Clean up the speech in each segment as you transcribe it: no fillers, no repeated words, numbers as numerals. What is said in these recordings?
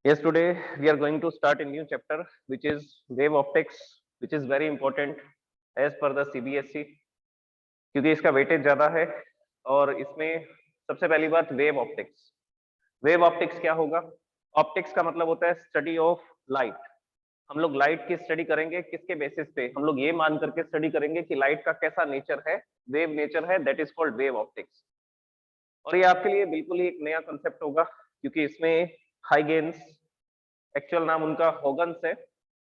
Yes, today we are going to start a new chapter, which is wave optics, which is very important as per the CBSE, क्योंकि इसका weightage ज्यादा है। और इसमें सबसे पहली बात वेव ऑप्टिक्स। वेव ऑप्टिक्स क्या होगा? ऑप्टिक्स का मतलब होता है स्टडी ऑफ लाइट। हम लोग लाइट की स्टडी करेंगे, किसके बेसिस पे? हम लोग ये मान करके स्टडी करेंगे कि लाइट का कैसा नेचर है, वेव नेचर है, that is called wave optics. और ये आपके लिए बिल्कुल ही एक नया कंसेप्ट होगा, क्योंकि इसमें हाइगेन्स, एक्चुअल नाम उनका होगन्स है,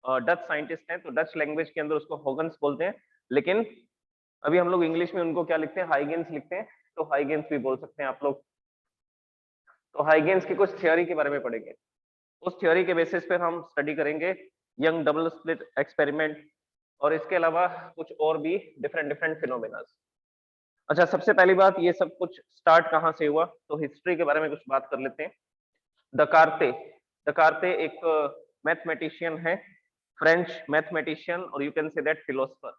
डच साइंटिस्ट हैं, तो डच लैंग्वेज के अंदर उसको होगन्स बोलते हैं। लेकिन अभी हम लोग इंग्लिश में उनको क्या लिखते हैं? हाइगेन्स लिखते हैं, तो हाइगेन्स भी बोल सकते हैं आप लोग। तो हाइगेन्स की कुछ थ्योरी के बारे में पढ़ेंगे। उस थ्योरी के बेसिस पर हम स्टडी करेंगे यंग डबल स्लिट एक्सपेरिमेंट, और इसके अलावा कुछ और भी डिफरेंट डिफरेंट फिनोमेना। अच्छा, सबसे पहली बात, ये सब कुछ स्टार्ट कहाँ से हुआ? तो हिस्ट्री के बारे में कुछ बात कर लेते हैं। दकारते एक मैथमेटिशियन है, फ्रेंच मैथमेटिशियन, और you can say that philosopher.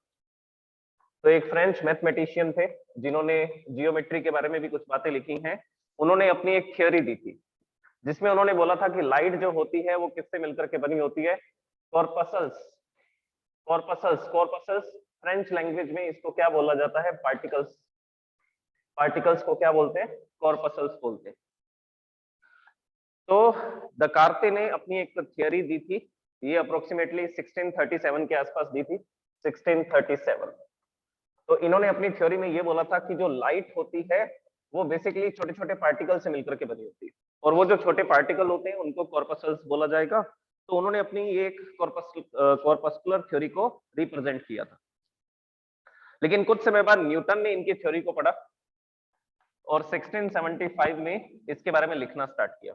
तो एक फ्रेंच मैथमेटिशियन थे जिन्होंने जियोमेट्री के बारे में भी कुछ बातें लिखी हैं। उन्होंने अपनी एक थ्योरी दी थी, जिसमें उन्होंने बोला था कि लाइट जो होती है वो किससे मिलकर के बनी होती है? कॉर्पसल्स। कॉर्पसल्स फ्रेंच लैंग्वेज में इसको क्या बोला जाता है? पार्टिकल्स। पार्टिकल्स को क्या बोलते हैं? कॉर्पसल्स बोलते हैं। तो दकारते ने अपनी एक थियरी दी थी, ये अप्रोक्सीमेटली 1637 के आसपास दी थी, 1637। तो इन्होंने अपनी थ्योरी में ये बोला था कि जो लाइट होती है वो बेसिकली छोटे छोटे पार्टिकल से मिलकर के बनी होती है, और वो जो छोटे पार्टिकल होते हैं उनको कॉर्पसल्स बोला जाएगा। तो उन्होंने अपनी ये एक कॉर्पस्कुलर थ्योरी को रिप्रेजेंट किया था। लेकिन कुछ समय बाद न्यूटन ने इनकी थ्योरी को पढ़ा और 1675 में इसके बारे में लिखना स्टार्ट किया।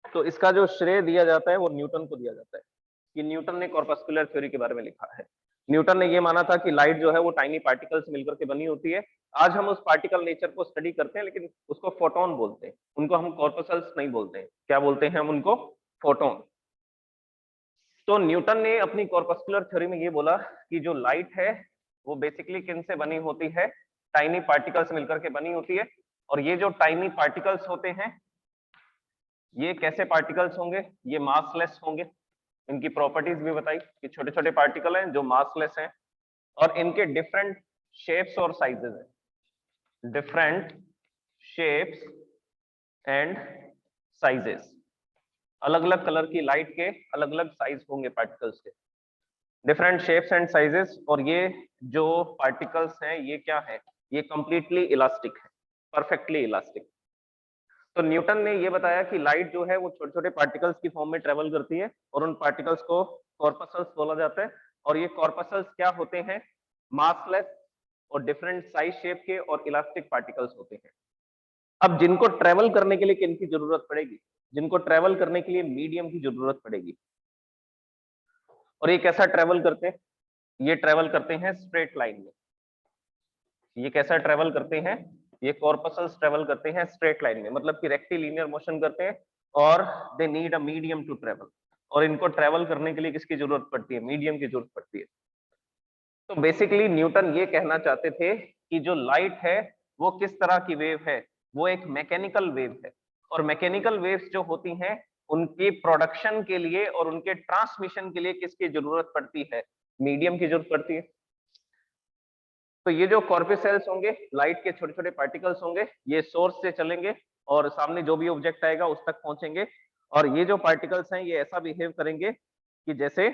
तो इसका जो श्रेय दिया जाता है वो न्यूटन को दिया जाता है, कि न्यूटन ने कॉर्पस्कुलर थ्योरी के बारे में लिखा है। न्यूटन ने ये माना था कि लाइट जो है वो टाइनी पार्टिकल से मिलकर के बनी होती है। आज हम उस पार्टिकल नेचर को स्टडी करते हैं, लेकिन उसको फोटोन बोलते हैं, उनको हम कॉर्पसल्स नहीं बोलते हैं। क्या बोलते हैं हम उनको? फोटोन। तो न्यूटन ने अपनी कॉर्पस्कुलर थ्योरी में ये बोला कि जो लाइट है वो बेसिकली किन से बनी होती है? टाइनी पार्टिकल से मिलकर के बनी होती है। और ये जो टाइनी पार्टिकल्स होते हैं, ये कैसे पार्टिकल्स होंगे? ये मासलेस होंगे। इनकी प्रॉपर्टीज भी बताई कि छोटे छोटे पार्टिकल हैं जो मासलेस हैं, और इनके डिफरेंट शेप्स और साइजेस हैं। डिफरेंट शेप्स एंड साइजेस, अलग अलग कलर की लाइट के अलग अलग साइज होंगे पार्टिकल्स के, डिफरेंट शेप्स एंड साइजेस। और ये जो पार्टिकल्स हैं ये क्या है? ये कंप्लीटली इलास्टिक है, परफेक्टली इलास्टिक। तो न्यूटन ने ये बताया कि लाइट जो है वो छोटे छोटे पार्टिकल्स की फॉर्म में ट्रेवल करती है, और उन पार्टिकल्स को कॉर्पसल्स बोला जाता है। और ये कॉर्पसल्स क्या होते हैं? मासलेस और डिफरेंट साइज शेप के और इलास्टिक पार्टिकल्स होते हैं। अब जिनको ट्रेवल करने के लिए किन की जरूरत पड़ेगी? जिनको ट्रेवल करने के लिए मीडियम की जरूरत पड़ेगी। और ये कैसा ट्रेवल करते हैं? ये ट्रेवल करते हैं स्ट्रेट लाइन में। ये कैसा ट्रेवल करते हैं? ये कॉर्पसल्स ट्रेवल करते हैं स्ट्रेट लाइन में, मतलब कि रेक्टिलिनियर मोशन करते हैं, और they need a medium to travel. और इनको ट्रेवल करने के लिए किसकी जरूरत पड़ती है? मीडियम की जरूरत पड़ती है। तो बेसिकली न्यूटन ये कहना चाहते थे कि जो लाइट है वो किस तरह की वेव है? वो एक मैकेनिकल वेव है। और मैकेनिकल वेव्स जो होती हैं उनकी प्रोडक्शन के लिए और उनके ट्रांसमिशन के लिए किसकी जरूरत पड़ती है? मीडियम की जरूरत पड़ती है। तो ये जो कॉर्पसल्स होंगे, लाइट के छोटे छोटे पार्टिकल्स होंगे, ये सोर्स से चलेंगे और सामने जो भी ऑब्जेक्ट आएगा उस तक पहुंचेंगे। और ये जो पार्टिकल्स हैं ये ऐसा बिहेव करेंगे कि जैसे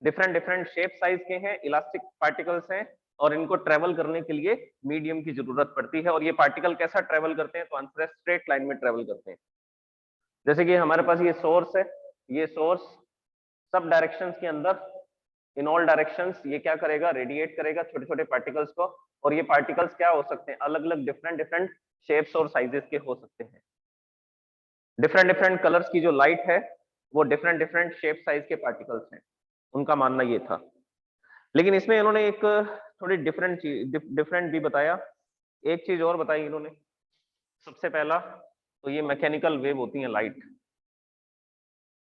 डिफरेंट डिफरेंट शेप साइज के हैं, इलास्टिक पार्टिकल्स हैं, और इनको ट्रेवल करने के लिए मीडियम की जरूरत पड़ती है। और ये पार्टिकल कैसा ट्रेवल करते हैं? तो आंसर है स्ट्रेट लाइन में ट्रेवल करते हैं। जैसे कि हमारे पास ये सोर्स है, ये सोर्स सब डायरेक्शंस के अंदर, इन ऑल डायरेक्शंस, ये क्या करेगा? रेडिएट करेगा छोटे छोटे पार्टिकल्स को। और ये पार्टिकल्स क्या हो सकते हैं? अलग अलग डिफरेंट डिफरेंट शेप्स और साइजेस के हो सकते हैं। डिफरेंट डिफरेंट कलर्स की जो लाइट है वो डिफरेंट डिफरेंट शेप साइज के पार्टिकल्स हैं, उनका मानना ये था। लेकिन इसमें इन्होंने एक थोड़ी डिफरेंट चीज, डिफरेंट भी बताया। एक चीज और बताई इन्होंने। सबसे पहला तो ये मैकेनिकल वेव होती है लाइट,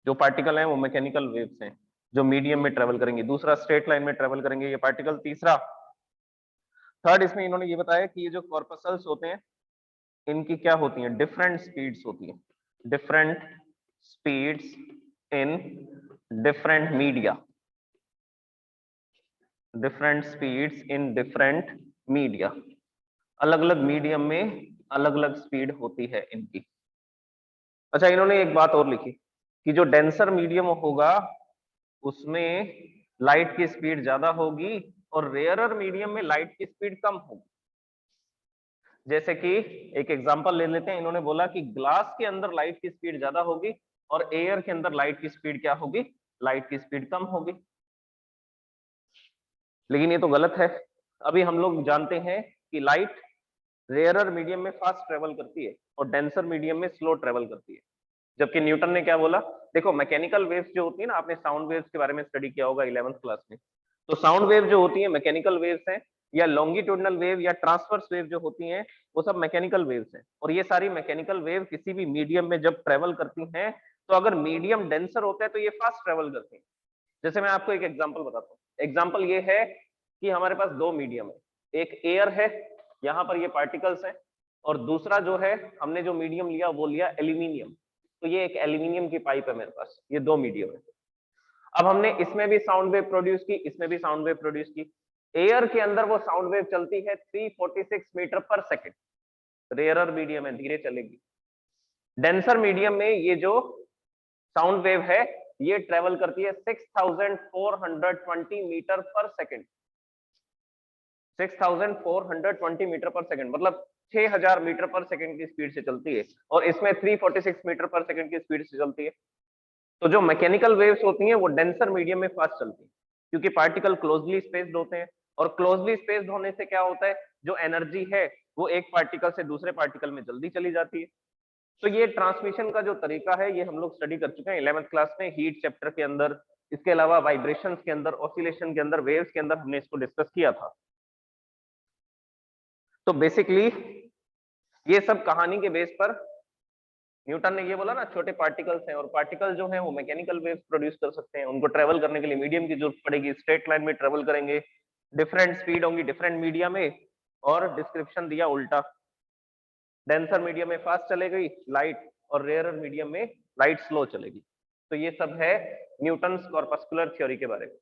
जो पार्टिकल हैं वो मैकेनिकल वेव्स हैं जो मीडियम में ट्रेवल करेंगे। दूसरा, स्ट्रेट लाइन में ट्रेवल करेंगे ये पार्टिकल। तीसरा, थर्ड, इसमें इन्होंने ये बताया कि ये जो कॉर्पसल्स होते हैं इनकी क्या होती हैं? डिफरेंट स्पीड्स होती हैं, different speeds in different media, different speeds in different media, अलग अलग मीडियम में अलग अलग स्पीड होती है इनकी। अच्छा, इन्होंने एक बात और लिखी कि जो डेंसर मीडियम होगा उसमें लाइट की स्पीड ज्यादा होगी और रेयरर मीडियम में लाइट की स्पीड कम होगी। जैसे कि एक एग्जांपल ले लेते हैं, इन्होंने बोला कि ग्लास के अंदर लाइट की स्पीड ज्यादा होगी और एयर के अंदर लाइट की स्पीड क्या होगी, लाइट की स्पीड कम होगी। लेकिन ये तो गलत है। अभी हम लोग जानते हैं कि लाइट रेयरर मीडियम में फास्ट ट्रेवल करती है और डेंसर मीडियम में स्लो ट्रेवल करती है। जबकि न्यूटन ने क्या बोला, देखो मैकेनिकल वेव्स जो होती है ना, आपने साउंड वेव्स के बारे में स्टडी किया होगा 11th क्लास में, तो साउंड वेव जो होती है मैकेनिकल वेव्स हैं, या लॉन्गिट्यूडनल वेव या ट्रांसवर्स वेव जो होती हैं वो सब मैकेनिकल वेव्स हैं। और ये सारी मैकेनिकल वेव किसी भी मीडियम में जब ट्रेवल करती हैं तो अगर मीडियम डेंसर होता है तो ये फास्ट ट्रेवल करती हैं। जैसे मैं आपको एक एग्जांपल बताता हूँ। एग्जांपल ये है कि हमारे पास दो मीडियम है, एक एयर है, यहाँ पर ये पार्टिकल्स हैं, और दूसरा जो है हमने जो मीडियम लिया वो लिया एल्यूमिनियम। तो ये एक एल्यूमिनियम की पाइप है मेरे पास, ये दो मीडियम है। अब हमने इसमें भी साउंड वेव प्रोड्यूस की, इसमें भी साउंड वेव प्रोड्यूस की। एयर के अंदर वो साउंड वेव चलती है 346 मीटर पर सेकेंड, रेयरर मीडियम है, धीरे चलेगी। डेंसर मीडियम में ये जो साउंड वेव है ये ट्रेवल करती है 6420 मीटर पर सेकेंड, 6420 मीटर पर सेकेंड, मतलब 6000 मीटर पर सेकेंड की स्पीड से चलती है, और इसमें 346 मीटर पर सेकेंड की स्पीड से चलती है। तो जो मैकेनिकल वेव्स होती हैं वो डेंसर मीडियम में फास्ट चलती है, क्योंकि पार्टिकल क्लोजली स्पेस्ड होते हैं, और क्लोजली स्पेस्ड होने से क्या होता है, जो एनर्जी है वो एक पार्टिकल से दूसरे पार्टिकल में जल्दी चली जाती है। तो ये ट्रांसमिशन का जो तरीका है ये हम लोग स्टडी कर चुके हैं 11th क्लास में, हीट चैप्टर के अंदर। इसके अलावा वाइब्रेशंस के अंदर, ऑसिलेशन के अंदर, वेव्स के अंदर हमने इसको डिस्कस किया था। तो बेसिकली ये सब कहानी के बेस पर न्यूटन ने ये बोला ना, छोटे पार्टिकल्स हैं और पार्टिकल जो हैं वो मैकेनिकल वेव्स प्रोड्यूस कर सकते हैं, उनको ट्रेवल करने के लिए मीडियम की जरूरत पड़ेगी, स्ट्रेट लाइन में ट्रेवल करेंगे, डिफरेंट स्पीड होंगी डिफरेंट मीडिया में, और डिस्क्रिप्शन दिया उल्टा, डेंसर मीडियम में फास्ट चलेगी लाइट और रेयरर मीडियम में लाइट स्लो चलेगी। तो ये सब है न्यूटन्स कॉर्पस्कुलर थ्योरी के बारे में।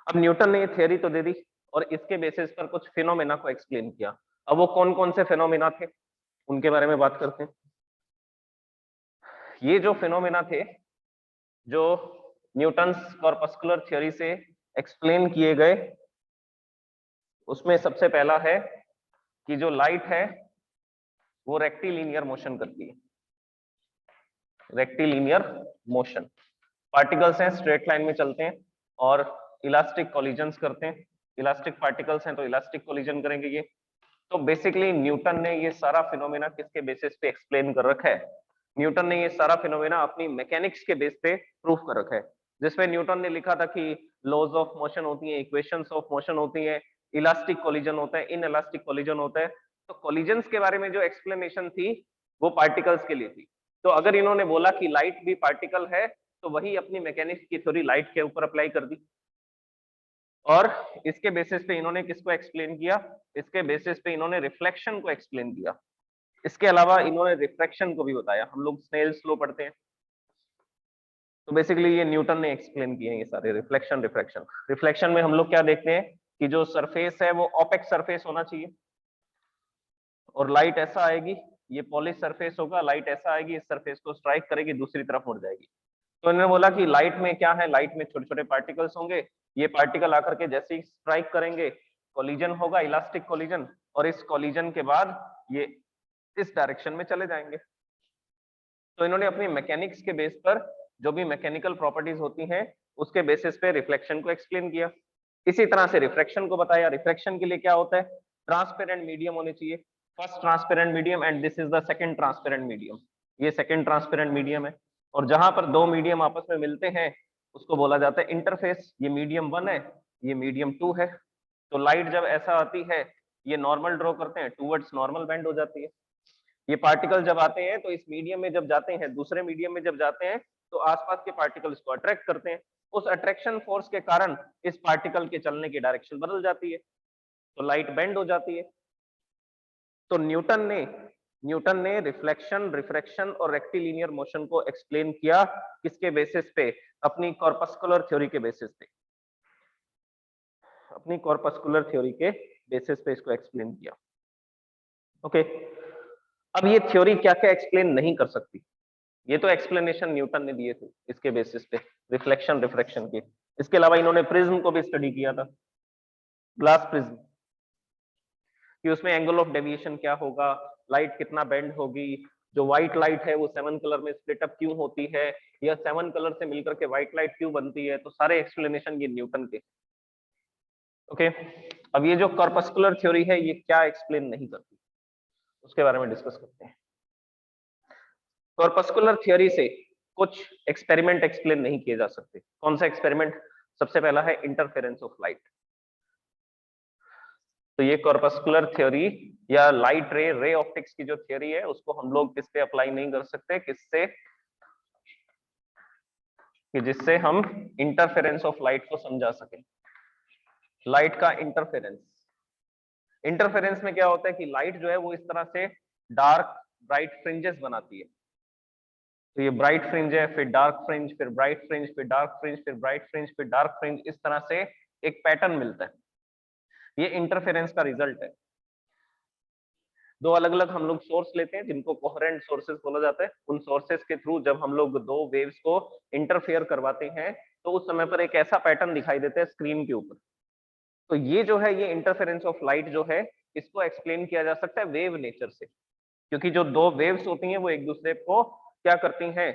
अब न्यूटन ने ये थ्योरी तो दे दी और इसके बेसिस पर कुछ फिनोमेना को एक्सप्लेन किया। अब वो कौन कौन से फिनोमेना थे उनके बारे में बात करते हैं। ये जो फिनोमेना थे जो न्यूटन्स कॉर्पस्कुलर थ्योरी से एक्सप्लेन किए गए, उसमें सबसे पहला है कि जो लाइट है वो रेक्टिलिनियर मोशन करती है, रेक्टिलिनियर मोशन। पार्टिकल्स हैं स्ट्रेट लाइन में चलते हैं और इलास्टिक कोलिजन्स करते हैं, इलास्टिक पार्टिकल्स हैं तो इलास्टिक कोलिजन करेंगे ये। तो बेसिकली न्यूटन ने ये सारा फिनोमेना किसके बेसिस पे एक्सप्लेन कर रखा है, न्यूटन ने ये सारा फिनोमेना अपनी मैकेनिक्स के बेस पे प्रूफ कर रखा है, जिसमें न्यूटन ने लिखा था कि लॉज ऑफ मोशन होती हैं, इक्वेशंस ऑफ मोशन होती हैं, इलास्टिक कोलिजन होता है, इन इलास्टिक कोलिजन होता है। तो कोलिजन्स के बारे में जो एक्सप्लेनेशन थी वो पार्टिकल्स के लिए थी। तो अगर इन्होंने बोला कि लाइट भी पार्टिकल है तो वही अपनी मैकेनिक्स की थ्योरी लाइट के ऊपर अप्लाई कर दी, और इसके बेसिस पे इन्होंने किसको एक्सप्लेन किया, इसके बेसिस पे इन्होंने रिफ्लेक्शन को एक्सप्लेन किया। इसके अलावा इन्होंने रिफ्रैक्शन को भी बताया, हम लोग स्नेल्स लॉ पढ़ते हैं, तो बेसिकली ये न्यूटन ने एक्सप्लेन किए हैं ये सारे, रिफ्लेक्शन रिफ्रैक्शन। रिफ्लेक्शन में हम लोग क्या देखते हैं कि जो सरफेस है वो ओपेक सरफेस होना चाहिए, और लाइट ऐसा आएगी, ये पॉलिश सरफेस होगा, लाइट ऐसा आएगी, इस सरफेस को स्ट्राइक करेगी, दूसरी तरफ मुड़ जाएगी। तो इन्होंने बोला कि लाइट में क्या है, लाइट में छोटे छोटे पार्टिकल्स होंगे, ये पार्टिकल आकर के जैसे ही स्ट्राइक करेंगे कोलिजन होगा, इलास्टिक कोलिजन, और इस कोलिजन के बाद ये इस डायरेक्शन में चले जाएंगे। तो इन्होंने अपनी मैकेनिक्स के बेस पर जो भी मैकेनिकल प्रॉपर्टीज होती हैं उसके बेसिस पे रिफ्लेक्शन को एक्सप्लेन किया। इसी तरह से रिफ्रैक्शन को बताया। रिफ्रैक्शन के लिए क्या होता है, ट्रांसपेरेंट मीडियम होने चाहिए, first transparent medium and this is the second transparent medium, ये सेकंड ट्रांसपेरेंट मीडियम है। और जहां पर दो मीडियम आपस में मिलते हैं उसको बोला जाता है इंटरफेस, ये मीडियम 1 है, ये मीडियम 2 है। तो लाइट जब ऐसा आती है ये नॉर्मल ड्रॉ करते हैं, टूवर्ड्स नॉर्मल बेंड हो जाती है। ये पार्टिकल जब आते हैं तो इस मीडियम में जब जाते हैं, दूसरे मीडियम में जब जाते हैं तो आसपास के पार्टिकल्स को अट्रैक्ट करते हैं, उस अट्रैक्शन फोर्स के कारण इस पार्टिकल के चलने की डायरेक्शन बदल जाती है, तो लाइट बेंड हो जाती है। तो न्यूटन ने न्यूटन ने रिफ्लेक्शन, रिफ्रैक्शन और रेक्टिलिनियर मोशन को एक्सप्लेन किया किसके बेसिस पे? अपनी कॉर्पस्कुलर थ्योरी के बेसिस पे, अपनी कॉर्पस्कुलर थ्योरी के बेसिस पे इसको एक्सप्लेन किया। ओके, अब ये थ्योरी क्या क्या एक्सप्लेन नहीं कर सकती? ये तो एक्सप्लेनेशन न्यूटन ने दिए थे इसके बेसिस पे, रिफ्लेक्शन रिफ्रैक्शन के। इसके अलावा इन्होंने प्रिज्म को भी स्टडी किया था, ग्लास प्रिज्म, कि उसमें एंगल ऑफ डेविएशन क्या होगा, लाइट कितना बेंड होगी, जो व्हाइट लाइट है वो 7 कलर में स्प्लिट अप क्यों होती है, या 7 कलर से मिलकर के व्हाइट लाइट क्यों बनती है। तो सारे एक्सप्लेनेशन ये न्यूटन के। ओके, अब ये जो कॉर्पस्कुलर थ्योरी है ये क्या एक्सप्लेन नहीं करती, उसके बारे में डिस्कस करते हैं। कॉर्पस्कुलर थ्योरी से कुछ एक्सपेरिमेंट एक्सप्लेन नहीं किए जा सकते। कौन सा एक्सपेरिमेंट? सबसे पहला है इंटरफेरेंस ऑफ लाइट। तो ये कॉर्पस्कुलर थ्योरी या लाइट रे, रे ऑप्टिक्स की जो थ्योरी है उसको हम लोग किस पे अप्लाई नहीं कर सकते? किससे? कि जिससे हम इंटरफेरेंस ऑफ लाइट को समझा सकें। लाइट का इंटरफेरेंस, इंटरफेरेंस में क्या होता है कि लाइट जो है वो इस तरह से डार्क ब्राइट फ्रिंजेस बनाती है। तो ये ब्राइट फ्रिंज है, फिर डार्क फ्रिंज, फिर ब्राइट फ्रिंज, फिर डार्क फ्रिंज, फिर ब्राइट फ्रिंज, फिर डार्क फ्रिंज, इस तरह से एक पैटर्न मिलता है। ये इंटरफेरेंस का रिजल्ट है। दो अलग अलग हम लोग सोर्स लेते हैं जिनको कोहेरेंट सोर्सेस बोला जाता है। उन सोर्सेस के थ्रू जब हम लोग दो वेव्स को इंटरफेयर करवाते हैं तो उस समय पर एक ऐसा पैटर्न दिखाई देता है स्क्रीन के ऊपर। तो ये जो है, ये इंटरफेरेंस ऑफ लाइट जो है, इसको एक्सप्लेन किया जा सकता है वेव नेचर से। क्योंकि जो दो वेव्स होती हैं वो एक दूसरे को क्या करती हैं?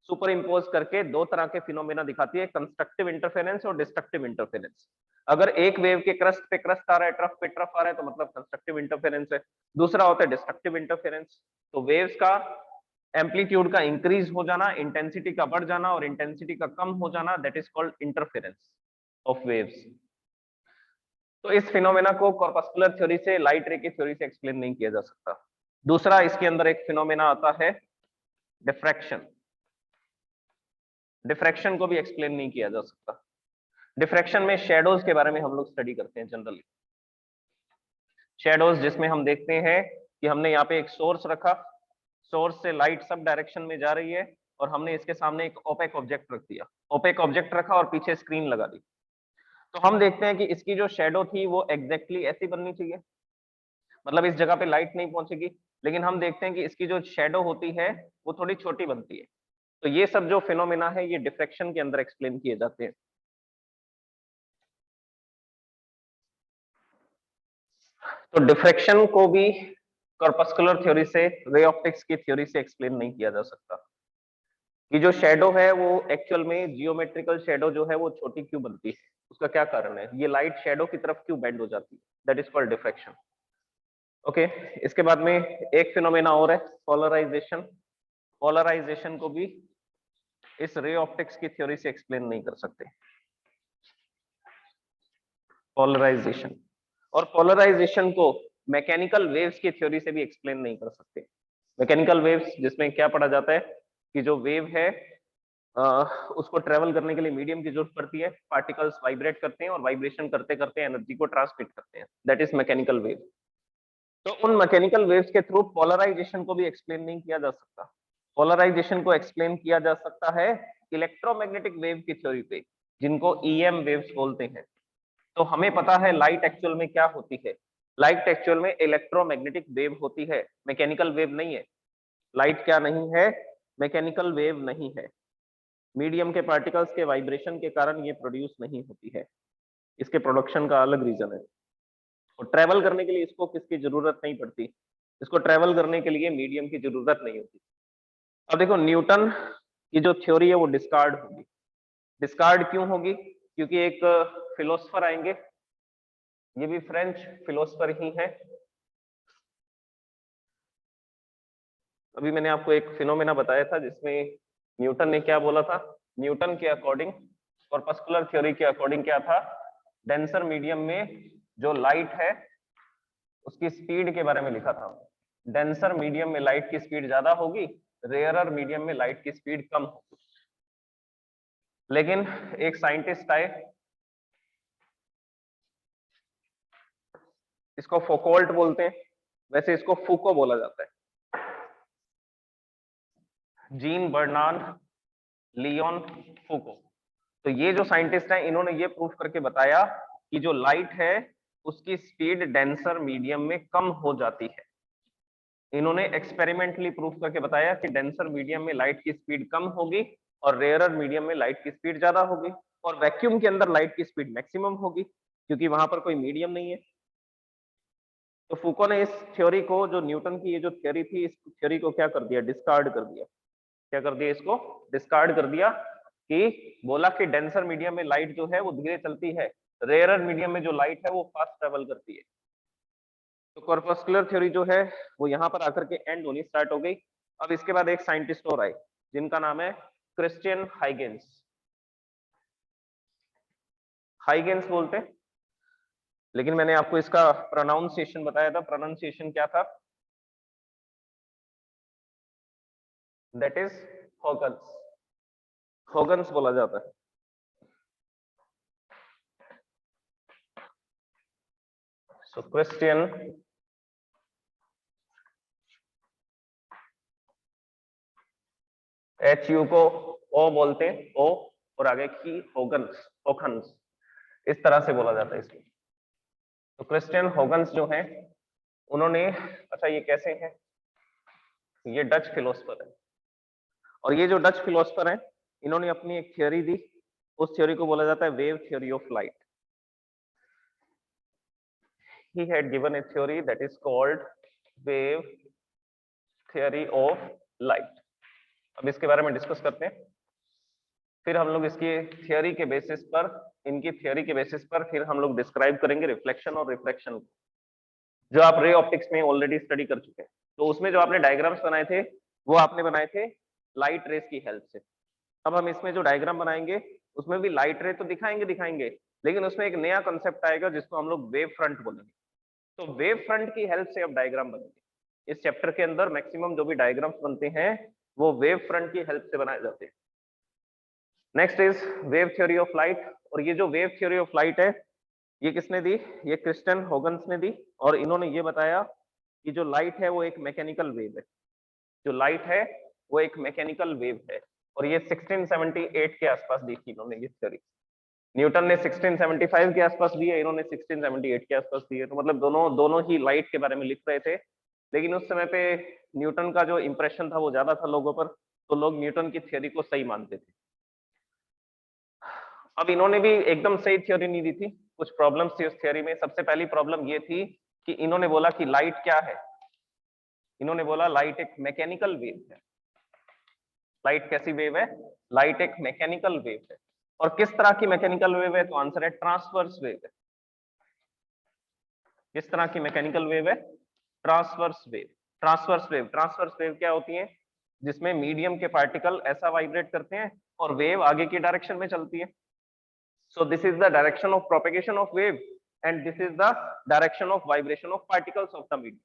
सुपर इम्पोज करके दो तरह के फिनोमेना दिखाती है, कंस्ट्रक्टिव इंटरफेरेंस और डिस्ट्रक्टिव इंटरफेरेंस। अगर एक वेव के क्रस्ट पे क्रस्ट आ रहा है, ट्रफ पे ट्रफ आ रहा है, तो मतलब कंस्ट्रक्टिव इंटरफेरेंस है। दूसरा होता है डिस्ट्रक्टिव इंटरफेरेंस। तो वेव्स का एम्पलीट्यूड का इंक्रीज हो जाना, इंटेंसिटी का बढ़ जाना और इंटेंसिटी का कम हो जाना, that is called interference of waves. तो इस फिनोमेना को कॉर्पस्कुलर थ्योरी से, लाइट रे की थ्योरी से एक्सप्लेन नहीं किया जा सकता। दूसरा इसके अंदर एक फिनोमेना आता है डिफ्रैक्शन। डिफ्रैक्शन को भी एक्सप्लेन नहीं किया जा सकता। डिफ्रैक्शन में शेडोज के बारे में हम लोग स्टडी करते हैं जनरली। शेडोज जिसमें हम देखते हैं कि हमने यहाँ पे एक सोर्स रखा, सोर्स से लाइट सब डायरेक्शन में जा रही है और हमने इसके सामने एक ओपेक ऑब्जेक्ट रख दिया, ओपेक ऑब्जेक्ट रखा और पीछे स्क्रीन लगा दी। तो हम देखते हैं कि इसकी जो शेडो थी वो एग्जैक्टली ऐसी बननी चाहिए, मतलब इस जगह पे लाइट नहीं पहुंचेगी, लेकिन हम देखते हैं कि इसकी जो शेडो होती है वो थोड़ी छोटी बनती है। तो ये सब जो फिनोमेना है ये डिफ्रैक्शन के अंदर एक्सप्लेन किए जाते हैं। तो डिफ्रैक्शन को भी कॉर्पस्कुलर थ्योरी से, रे ऑप्टिक्स की थ्योरी से एक्सप्लेन नहीं किया जा सकता कि जो शेडो है वो एक्चुअल में जियोमेट्रिकल शेडो जो है वो छोटी क्यों बनती है, उसका क्या कारण है, ये लाइट शेडो की तरफ क्यों बेंड हो जाती है, that is called diffraction. Okay, इसके बाद में एक फिनोमेना और है पोलराइजेशन। पोलराइजेशन को भी इस रे ऑप्टिक्स की थ्योरी से एक्सप्लेन नहीं कर सकते। पोलराइजेशन, और पोलराइजेशन को मैकेनिकल वेव्स की थ्योरी से भी एक्सप्लेन नहीं कर सकते। मैकेनिकल वेव्स जिसमें क्या पढ़ा जाता है कि जो वेव है उसको ट्रेवल करने के लिए मीडियम की जरूरत पड़ती है, पार्टिकल्स वाइब्रेट करते हैं और वाइब्रेशन करते करते एनर्जी को ट्रांसमिट करते हैं, दैट इज मैकेनिकल वेव। तो उन मैकेनिकल वेव्स के थ्रू पोलराइजेशन को भी एक्सप्लेन नहीं किया जा सकता। पोलराइजेशन को एक्सप्लेन किया जा सकता है इलेक्ट्रोमैग्नेटिक वेव की थ्योरी पे, जिनको ईएम वेव्स बोलते हैं। तो हमें पता है लाइट एक्चुअल में क्या होती है, लाइट एक्चुअल में इलेक्ट्रोमैग्नेटिक वेव होती है, मैकेनिकल वेव नहीं है। लाइट क्या नहीं है? मैकेनिकल वेव नहीं है। मीडियम के पार्टिकल्स के वाइब्रेशन के कारण ये प्रोड्यूस नहीं होती है, इसके प्रोडक्शन का अलग रीजन है। और ट्रेवल करने के लिए इसको किसकी जरूरत नहीं पड़ती, इसको ट्रेवल करने के लिए मीडियम की जरूरत नहीं होती। अब देखो न्यूटन की जो थ्योरी है वो डिस्कार्ड होगी। डिस्कार्ड क्यों होगी? क्योंकि एक फिलोसफर आएंगे, ये भी फ्रेंच फिलोसफर ही है। अभी मैंने आपको एक फिनोमेना बताया था जिसमें न्यूटन ने क्या बोला था। न्यूटन के अकॉर्डिंग, कॉर्पस्कुलर थ्योरी के अकॉर्डिंग क्या था, डेंसर मीडियम में जो लाइट है उसकी स्पीड के बारे में लिखा था। डेंसर मीडियम में लाइट की स्पीड ज्यादा होगी, रेयरर मीडियम में लाइट की स्पीड कम होगी। लेकिन एक साइंटिस्ट आए, इसको फोकोल्ट बोलते हैं, वैसे इसको फूको बोला जाता है। Jean Bernard Leon Foucault. तो ये जो साइंटिस्ट हैं इन्होंने ये प्रूफ करके बताया कि जो लाइट है उसकी स्पीड डेंसर मीडियम में कम हो जाती है। इन्होंने एक्सपेरिमेंटली प्रूफ करके बताया कि डेंसर मीडियम में लाइट की स्पीड कम होगी और रेयरर मीडियम में लाइट की स्पीड ज्यादा होगी, और वैक्यूम के अंदर लाइट की स्पीड मैक्सिमम होगी क्योंकि वहां पर कोई मीडियम नहीं है। तो फूको ने इस थ्योरी को, जो न्यूटन की ये जो थ्योरी थी, इस थ्योरी को क्या कर दिया, डिस्कार्ड कर दिया। क्या कर दिया, इसको डिस्कार्ड कर दिया, कि बोला कि डेंसर मीडियम में लाइट जो है वो धीरे चलती है, रेयरर मीडियम में जो लाइट है वो फास्ट ट्रेवल करती है। तो कॉर्पस्कुलर थ्योरी जो है वो यहाँ पर आकर के एंड होनी स्टार्ट हो गई। अब इसके बाद एक साइंटिस्ट और आए जिनका नाम है क्रिश्चियन हाइगेंस। हाइगेंस बोलते हैं, लेकिन मैंने आपको इसका प्रोनाउंसिएशन बताया था। प्रोनाउंसिएशन क्या था? That is हॉगन्स। हॉगन्स बोला जाता है। सो क्रिश्चियन एच यू को ओ बोलते हैं, ओ, और आगे की होगन्स, होखन्स, इस तरह से बोला जाता है इसको। तो क्रिश्चियन होगन्स जो है उन्होंने, अच्छा ये कैसे हैं, ये डच फिलोसफर है, और ये जो डच फिलोसफर है इन्होंने अपनी एक थ्योरी दी। उस थ्योरी को बोला जाता है wave theory of light. He had given A theory that is called wave theory of light. अब इसके बारे में डिस्कस करते हैं, फिर हम लोग इसकी थ्योरी के बेसिस पर, इनकी थ्योरी के बेसिस पर फिर हम लोग डिस्क्राइब करेंगे रिफ्लेक्शन और रिफ्रैक्शन, जो आप रे ऑप्टिक्स में ऑलरेडी स्टडी कर चुके हैं। तो उसमें जो आपने डायग्राम्स बनाए थे वो आपने बनाए थे लाइट रेस की हेल्प से। अब हम इसमें जो डायग्राम बनाएंगे उसमें भी लाइट रे तो दिखाएंगे, लेकिन उसमें एक नया कंसेप्ट आएगा जिसको हम लोग वेव फ्रंट बोलेंगे। तो वेव फ्रंट की हेल्प से अब डायग्राम बनेंगे। इस चैप्टर के अंदर मैक्सिमम जो भी डायग्राम्स बनते हैं वो वेव फ्रंट की हेल्प से बनाए जाते हैं। Next is wave theory of light. और ये जो वेव थ्योरी ऑफ लाइट है ये किसने दी? ये क्रिश्चियन होगन्स ने दी, और इन्होंने ये बताया कि जो लाइट है वो एक मैकेनिकल वेव है। जो लाइट है वो एक मैकेनिकल वेव है, और ये 1678 के आसपास दी थी इन्होंने ये थ्योरी। न्यूटन ने 1675 के आसपास दी है, इन्होंने 1678 के आसपास दी है। तो मतलब दोनों ही लाइट के बारे में लिख रहे थे, लेकिन उस समय पे न्यूटन का जो इंप्रेशन था वो ज्यादा था लोगों पर, तो लोग न्यूटन की थ्योरी को सही मानते थे। अब इन्होंने भी एकदम सही थ्योरी नहीं दी थी, कुछ प्रॉब्लम्स थी उस थ्योरी में। सबसे पहली प्रॉब्लम ये थी कि इन्होंने बोला कि लाइट क्या है। इन्होंने बोला लाइट एक मैकेनिकल वेव है। लाइट कैसी वेव है? लाइट एक मैकेनिकल वेव है। और किस तरह की मैकेनिकल वेव है? तो आंसर है ट्रांसवर्स वेव है। किस तरह की मैकेनिकल वेव है? Transverse wave. ट्रांसवर्स वेव क्या होती है? जिसमें मीडियम के पार्टिकल ऐसा वाइब्रेट करते हैं और वेव आगे की डायरेक्शन में चलती है। So this is the direction of propagation of wave, and this is the direction of vibration of particles of the medium.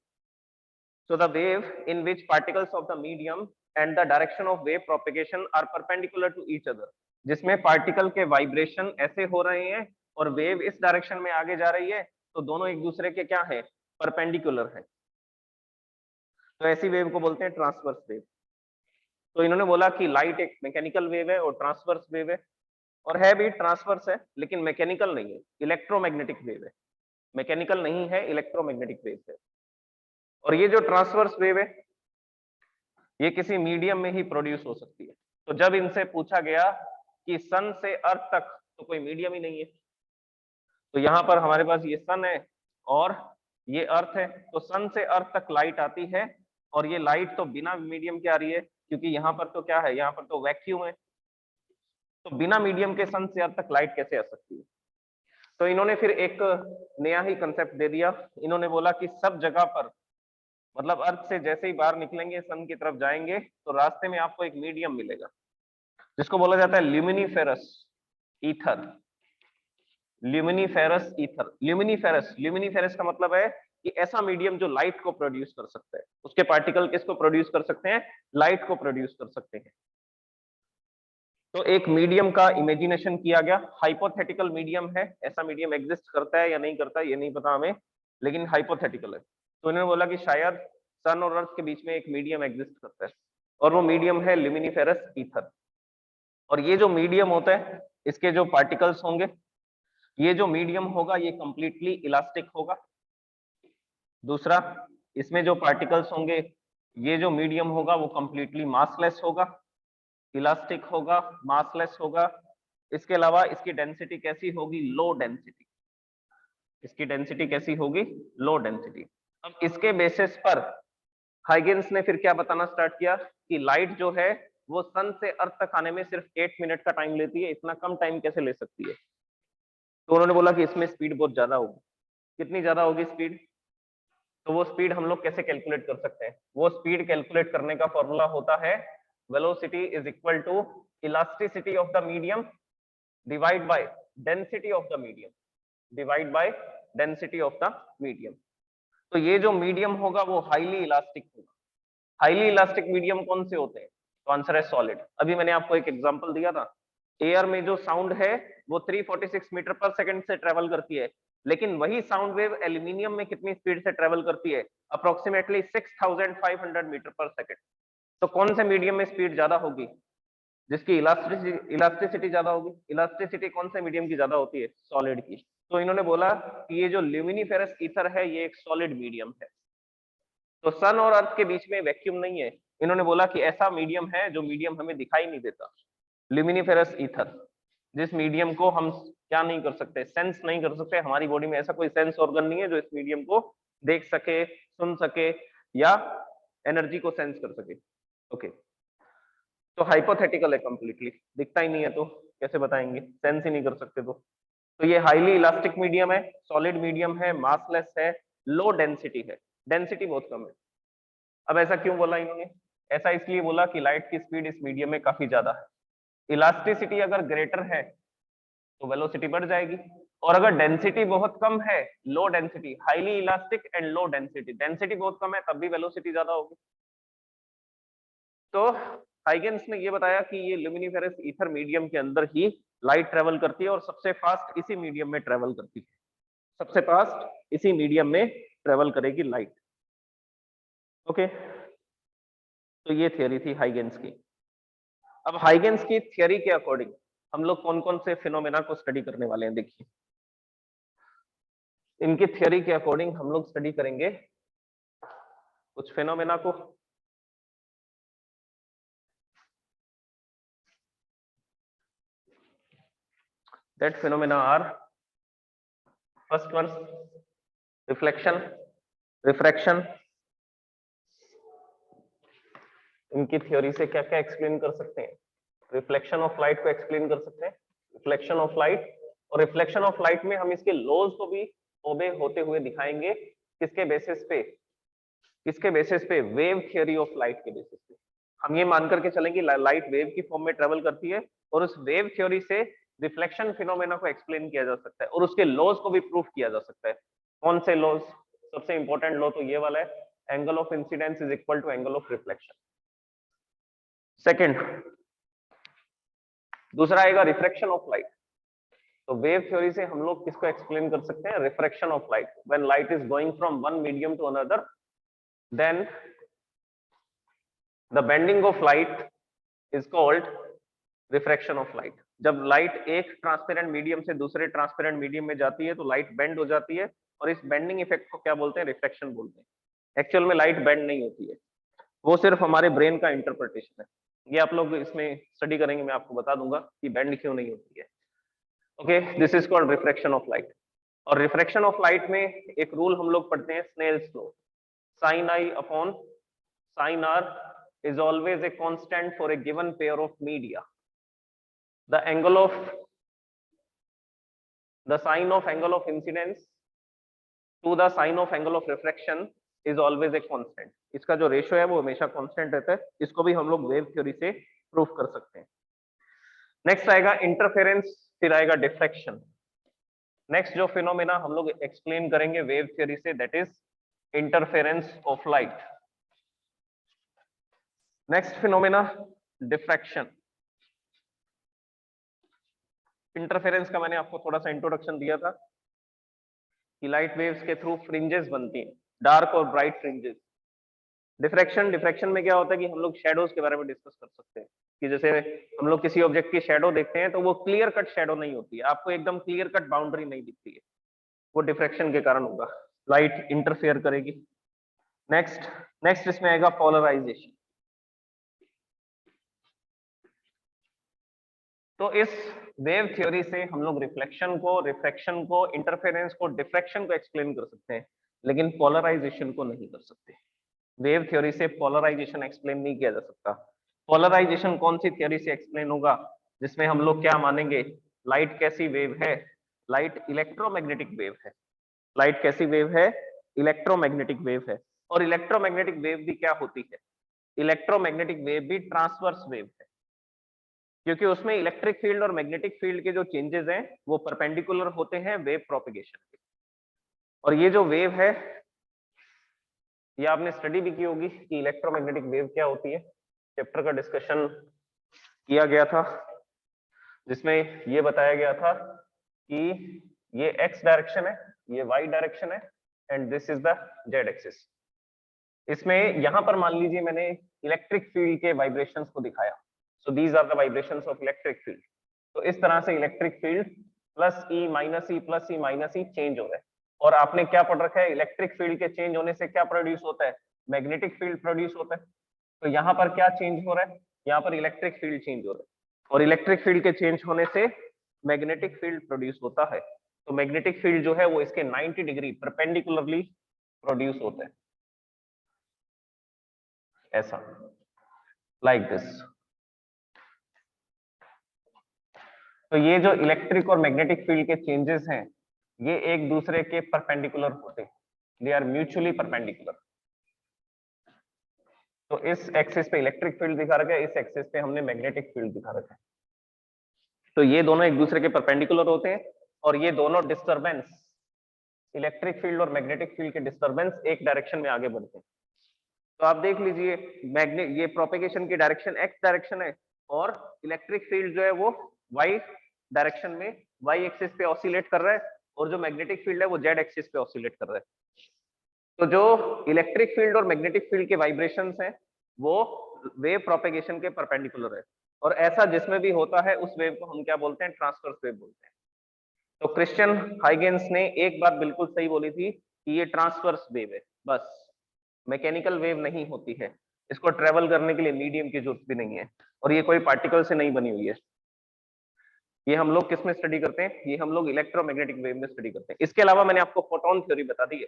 So the wave in which particles of the medium and the direction of wave propagation are perpendicular to each other. जिसमें particle के vibration ऐसे हो रहे हैं और wave इस direction में आगे जा रही है, तो दोनों एक दूसरे के क्या है? परपेंडिकुलर है। तो ऐसी वेव को बोलते हैं ट्रांसवर्स वेव। तो इन्होंने बोला कि लाइट एक मैकेनिकल वेव है और ट्रांसवर्स वेव है, और है भी ट्रांसवर्स है लेकिन मैकेनिकल नहीं है, इलेक्ट्रोमैग्नेटिक वेव है। मैकेनिकल नहीं है, इलेक्ट्रोमैग्नेटिक वेव है। और ये जो ट्रांसवर्स वेव है ये किसी मीडियम में ही प्रोड्यूस हो सकती है। तो जब इनसे पूछा गया कि सन से अर्थ तक तो कोई मीडियम ही नहीं है, तो यहाँ पर हमारे पास ये सन है और ये अर्थ है, तो सन से अर्थ तक लाइट आती है, और ये लाइट तो बिना मीडियम के आ रही है क्योंकि यहाँ पर तो क्या है, यहाँ पर तो वैक्यूम है। तो बिना मीडियम के सन से अर्थ तक लाइट कैसे आ सकती है? तो इन्होंने फिर एक नया ही कंसेप्ट दे दिया। इन्होंने बोला कि सब जगह पर, मतलब अर्थ से जैसे ही बाहर निकलेंगे सन की तरफ जाएंगे तो रास्ते में आपको एक मीडियम मिलेगा जिसको बोला जाता है ल्यूमिनीफेरस ईथर। ल्यूमिनीफेरस ईथर, ल्यूमिनीफेरस का मतलब है कि ऐसा मीडियम जो लाइट को प्रोड्यूस कर सकता है। उसके पार्टिकल किसको प्रोड्यूस कर सकते हैं? लाइट को प्रोड्यूस कर सकते हैं। तो एक मीडियम का इमेजिनेशन किया गया, हाइपोथेटिकल मीडियम है, ऐसा मीडियम एग्जिस्ट करता है या नहीं करता ये नहीं पता हमें, लेकिन हाइपोथेटिकल है। तो इन्होंने बोला कि शायद सन और अर्थ के बीच में एक मीडियम एग्जिस्ट करता है। और वो मीडियम है ल्यूमिनिफेरस ईथर। और ये जो मीडियम होता है, इसके जो पार्टिकल्स होंगे, ये जो मीडियम होगा ये कंप्लीटली इलास्टिक होगा। दूसरा, इसमें जो पार्टिकल्स होंगे, ये जो मीडियम होगा वो कंप्लीटली मासलेस होगा, इलास्टिक होगा, मासलेस होगा। इसके अलावा इसकी डेंसिटी कैसी होगी? Low density. इसकी डेंसिटी कैसी होगी? Low density. अब इसके बेसिस पर हाइगेन्स ने फिर क्या बताना स्टार्ट किया कि लाइट जो है वो सन से अर्थ तक आने में सिर्फ 8 मिनट का टाइम लेती है, इतना कम टाइम कैसे ले सकती है? तो उन्होंने बोला कि इसमें स्पीड बहुत ज्यादा होगी। कितनी ज्यादा होगी स्पीड? तो वो स्पीड हम लोग कैसे कैलकुलेट कर सकते हैं? वो स्पीड कैलकुलेट करने का फॉर्मूला होता है velocity is equal to elasticity of the medium divide by density of the medium, divide by density of the medium. तो ये जो मीडियम होगा वो हाईली इलास्टिक होगा। हाईली इलास्टिक मीडियम कौन से होते हैं? तो आंसर है सॉलिड। अभी मैंने आपको एक एग्जांपल दिया था, एयर में जो साउंड है वो 346 मीटर पर सेकंड से ट्रेवल करती है, लेकिन वही साउंड वेव एल्यूमिनियम में कितनी स्पीड से ट्रेवल करती है? अप्रोक्सीमेटली 6500 मीटर पर सेकंड। तो कौन से मीडियम में स्पीड ज्यादा होगी? जिसकी इलास्टिसिटी ज्यादा होगी। इलास्टिसिटी कौन से मीडियम की ज्यादा होती है? सॉलिड की। तो इन्होंने बोला कि ये जो ल्यूमिनिफेरस ईथर है ये एक सॉलिड मीडियम है। तो सन और अर्थ के बीच में वैक्यूम नहीं है। इन्होंने बोला कि ऐसा मीडियम है जो मीडियम हमें दिखाई नहीं देता, ल्यूमिनिफेरस ईथर, जिस मीडियम को हम क्या नहीं कर सकते? सेंस नहीं कर सकते। हमारी बॉडी में ऐसा कोई सेंस ऑर्गन नहीं है जो इस मीडियम को देख सके, सुन सके या एनर्जी को सेंस कर सके। ओके, तो हाइपोथेटिकल है कंप्लीटली, दिखता ही नहीं है तो कैसे बताएंगे? सेंस ही नहीं कर सकते तो ये हाईली इलास्टिक मीडियम है, सॉलिड मीडियम है, मासलेस है, लो डेंसिटी है, डेंसिटी बहुत कम है। अब ऐसा क्यों बोला इन्होंने? ऐसा इसलिए बोला कि लाइट की स्पीड इस मीडियम में काफी ज्यादा है। इलास्टिसिटी अगर ग्रेटर है तो वेलोसिटी बढ़ जाएगी, और अगर डेंसिटी बहुत कम है, low density, highly elastic and low density, density बहुत कम है तब भी वेलोसिटी ज्यादा होगी। तो हाइगेन्स ने ये बताया कि ये ल्यूमिनिफेरस ईथर मीडियम के अंदर ही लाइट ट्रेवल करती है और सबसे फास्ट इसी मीडियम में ट्रेवल करती है। सबसे फास्ट इसी मीडियम में ट्रेवल करेगी लाइट। ओके, तो ये थियरी थी हाइगेन्स की। अब हाइगेन्स की थियरी के अकॉर्डिंग हम लोग कौन कौन से फिनोमेना को स्टडी करने वाले हैं? देखिए, इनकी थियरी के अकॉर्डिंग हम लोग स्टडी करेंगे कुछ फिनोमेना को। That phenomena are, first one reflection, refraction. इनकी थ्योरी से क्या क्या एक्सप्लेन कर सकते हैं? रिफ्लेक्शन ऑफ लाइट को एक्सप्लेन कर सकते हैं, रिफ्लेक्शन ऑफ लाइट। और रिफ्लेक्शन ऑफ लाइट में हम इसके लॉज को भी ओबे होते हुए दिखाएंगे। किसके बेसिस पे? किसके बेसिस पे? वेव थियरी ऑफ लाइट के बेसिस पे। हम ये मान करके चलेंगे लाइट वेव की फॉर्म में ट्रेवल करती है, और उस वेव थ्योरी से रिफ्लेक्शन फिनोमेना को एक्सप्लेन किया जा सकता है और उसके लॉज को भी प्रूफ किया जा सकता है। कौन से लॉज? सबसे इंपॉर्टेंट लॉ तो ये वाला है, angle of incidence is equal to angle of reflection. Second, दूसरा आएगा रिफ्रैक्शन ऑफ लाइट। तो वेव थ्योरी से हम लोग किसको एक्सप्लेन कर सकते हैं? Refraction of light. When light is going from one medium to another, then the bending of light is called refraction of light. जब लाइट एक ट्रांसपेरेंट मीडियम से दूसरे ट्रांसपेरेंट मीडियम में जाती है तो लाइट बेंड हो जाती है, और इस बेंडिंग इफेक्ट को क्या बोलते हैं? रिफ्रैक्शन बोलते हैं। एक्चुअल में लाइट बेंड नहीं होती है, वो सिर्फ हमारे ब्रेन का इंटरप्रिटेशन है। ये आप लोग इसमें स्टडी करेंगे, मैं आपको बता दूंगा कि बेंड क्यों नहीं होती है। Okay, this is called refraction of light. और रिफ्रैक्शन ऑफ लाइट में एक रूल हम लोग पढ़ते हैं, Snell's law. Sine i upon sine r is always a constant for a given pair of media. The angle of the sine of angle of incidence to the sine of angle of refraction is always a constant. इसका जो ratio है वो हमेशा constant रहता है। इसको भी हम लोग वेव थ्योरी से प्रूफ कर सकते हैं। नेक्स्ट आएगा इंटरफेरेंस, फिर आएगा डिफ्रैक्शन। नेक्स्ट जो फिनोमेना हम लोग एक्सप्लेन करेंगे वेव थ्योरी से, that is interference of light. Next phenomena diffraction. Interference का मैंने आपको थोड़ा सा इंट्रोडक्शन दिया था कि लाइट वेव्स के थ्रू फ्रिंजेस बनती हैं, डार्क और ब्राइट फ्रिंजेस। डिफ्रैक्शन, डिफ्रैक्शन में क्या होता है कि हम लोग शेडोज के बारे में डिस्कस कर सकते हैं कि जैसे हम लोग किसी ऑब्जेक्ट की शेडो देखते हैं तो वो क्लियर कट शेडो नहीं होती है, आपको एकदम क्लियर कट बाउंड्री नहीं दिखती है, वो डिफ्रैक्शन के कारण होगा, लाइट इंटरफेयर करेगी। नेक्स्ट नेक्स्ट इसमें आएगा पोलराइजेशन। तो इस वेव थ्योरी से हम लोग रिफ्लेक्शन को, रिफ्रैक्शन को, इंटरफेरेंस को, डिफ्रैक्शन को एक्सप्लेन कर सकते हैं, लेकिन पोलराइजेशन को नहीं कर सकते। वेव थ्योरी से पोलराइजेशन एक्सप्लेन नहीं किया जा सकता। पोलराइजेशन कौन सी थ्योरी से एक्सप्लेन होगा? जिसमें हम लोग क्या मानेंगे, लाइट कैसी वेव है? लाइट इलेक्ट्रोमैग्नेटिक वेव है। लाइट कैसी वेव है? इलेक्ट्रोमैग्नेटिक वेव है। और इलेक्ट्रोमैग्नेटिक वेव भी क्या होती है? इलेक्ट्रोमैग्नेटिक वेव भी ट्रांसवर्स वेव है, क्योंकि उसमें इलेक्ट्रिक फील्ड और मैग्नेटिक फील्ड के जो चेंजेस हैं वो परपेंडिकुलर होते हैं वेव प्रोपेगेशन के। और ये जो वेव है, ये आपने स्टडी भी की होगी कि इलेक्ट्रोमैग्नेटिक वेव क्या होती है, चैप्टर का डिस्कशन किया गया था, जिसमें ये बताया गया था कि ये एक्स डायरेक्शन है, ये वाई डायरेक्शन है, and this is the Z axis. इसमें यहां पर मान लीजिए मैंने इलेक्ट्रिक फील्ड के वाइब्रेशंस को दिखाया, so these are the vibrations of electric field. तो इस तरह से electric field plus E minus E plus E minus E change हो रहा है। और आपने क्या पढ़ रखा है, इलेक्ट्रिक फील्ड के चेंज होने से क्या प्रोड्यूस होता है? मैग्नेटिक फील्ड प्रोड्यूस होता है। तो यहाँ पर क्या चेंज हो रहा है? यहाँ पर इलेक्ट्रिक फील्ड चेंज हो रहा है, और इलेक्ट्रिक फील्ड के चेंज होने से मैग्नेटिक फील्ड प्रोड्यूस होता है। तो मैग्नेटिक फील्ड जो है वो इसके 90 डिग्री परपेंडिकुलरली प्रोड्यूस होता है, ऐसा, लाइक दिस। तो ये जो इलेक्ट्रिक और मैग्नेटिक फील्ड के चेंजेस हैं, ये एक दूसरे के परपेंडिकुलर होते हैं, दे आर म्यूचुअली परपेंडिकुलर। तो इस एक्सिस पे इलेक्ट्रिक फील्ड दिखा रखा है, इस एक्सिस पे हमने मैग्नेटिक फील्ड दिखा रखा है। तो ये दोनों एक दूसरे के परपेंडिकुलर होते हैं, और ये दोनों डिस्टरबेंस, इलेक्ट्रिक फील्ड और मैग्नेटिक फील्ड के डिस्टरबेंस एक डायरेक्शन में आगे बढ़ते हैं। तो आप देख लीजिए, मैग्नेट, ये प्रोपेगेशन की डायरेक्शन एक्स डायरेक्शन है, और इलेक्ट्रिक फील्ड जो है वो वाई डायरेक्शन में, वाई एक्सिस पे ऑसिलेट कर रहा है, और जो मैग्नेटिक फील्ड है वो जेड एक्सिस पे ऑसिलेट कर रहा है। तो जो इलेक्ट्रिक फील्ड और मैग्नेटिक फील्ड के वाइब्रेशंस हैं वो वेव प्रोपेगेशन के परपेंडिकुलर है, और ऐसा जिसमें भी होता है उस वेव को हम क्या बोलते हैं? ट्रांसवर्स वेव बोलते हैं। तो क्रिश्चियन हाइगेंस ने एक बात बिल्कुल सही बोली थी कि ये ट्रांसवर्स वेव है, बस, मैकेनिकल वेव नहीं होती है, इसको ट्रेवल करने के लिए मीडियम की जरूरत भी नहीं है, और ये कोई पार्टिकल से नहीं बनी हुई है। ये हम लोग किस में स्टडी करते हैं? ये हम लोग इलेक्ट्रोमैग्नेटिक वेव में स्टडी करते हैं। इसके अलावा मैंने आपको फोटोन थ्योरी बता दी है।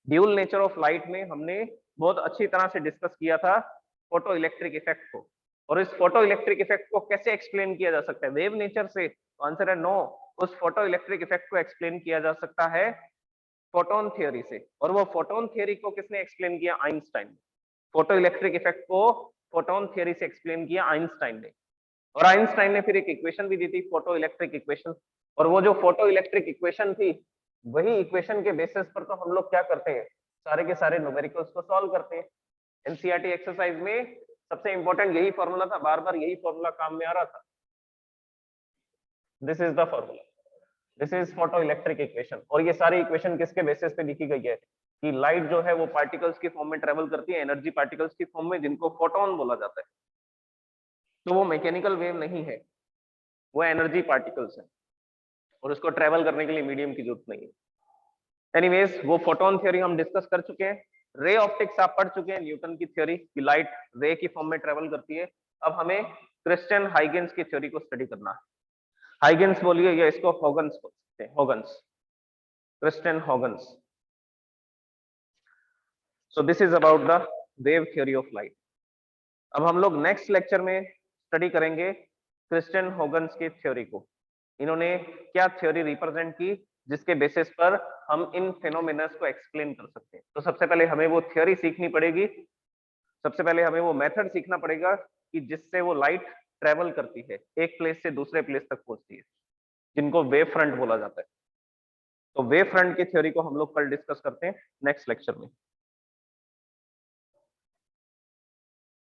ड्यूल नेचर ऑफ लाइट में हमने बहुत अच्छी तरह से डिस्कस किया था फोटो इलेक्ट्रिक इफेक्ट को, और इस फोटो इलेक्ट्रिक इफेक्ट को कैसे एक्सप्लेन किया जा सकता है? वेव नेचर से? आंसर है नो। उस फोटो इलेक्ट्रिक इफेक्ट को एक्सप्लेन किया जा सकता है फोटोन थ्योरी से, और वो फोटोन थ्योरी को किसने एक्सप्लेन किया? आइंस्टाइन। फोटो इलेक्ट्रिक इफेक्ट को फोटोन थ्योरी से एक्सप्लेन किया आइंस्टाइन ने, और आइंस्टाइन ने फिर एक इक्वेशन भी दी थी, फोटो इलेक्ट्रिक इक्वेशन। और वो जो फोटो इलेक्ट्रिक इक्वेशन थी, वही इक्वेशन के बेसिस पर तो हम लोग क्या करते हैं? सारे के सारे न्यूमेरिकल्स को सॉल्व करते हैं। एनसीईआरटी एक्सरसाइज में सबसे इंपॉर्टेंट यही फॉर्मूला था, बार बार यही फॉर्मूला काम में आ रहा था। This is the formula, this is photo electric equation. और ये सारी इक्वेशन किसके बेसिस पे लिखी गई है? कि लाइट जो है वो पार्टिकल्स की फॉर्म में ट्रेवल करती है, एनर्जी पार्टिकल्स की फॉर्म में, जिनको फोटोन बोला जाता है। तो वो मैकेनिकल वेव नहीं है, वो एनर्जी पार्टिकल्स है, और उसको ट्रेवल करने के लिए मीडियम की जरूरत नहीं है। एनीवेज, वो फोटोन थ्योरी हम डिस्कस कर चुके हैं। रे ऑप्टिक्स आप पढ़ चुके हैं, न्यूटन की थ्योरी कि लाइट रे की फॉर्म में ट्रेवल करती है। अब हमें क्रिश्चियन हाइगेंस की थ्योरी को स्टडी करना है। हाइगेंस बोलिए या इसको हॉगन्स बोलते हैं, Huygens, Christian Huygens. So this is about the wave theory of light. अब हम लोग नेक्स्ट लेक्चर में स्टडी करेंगे क्रिश्चियन हॉगन्स की थ्योरी को। इन्होंने क्या थ्योरी रिप्रेजेंट की जिसके बेसिस पर हम इन फेनोमेनस को एक्सप्लेन कर सकते हैं? तो सबसे पहले हमें वो थ्योरी सीखनी पड़ेगी, सबसे पहले हमें वो मेथड सीखना पड़ेगा कि जिससे वो लाइट ट्रेवल करती है, एक प्लेस से दूसरे प्लेस तक पहुंचती है, जिनको वेव फ्रंट बोला जाता है। तो वेव फ्रंट की थ्योरी को हम लोग कल डिस्कस करते हैं नेक्स्ट लेक्चर में।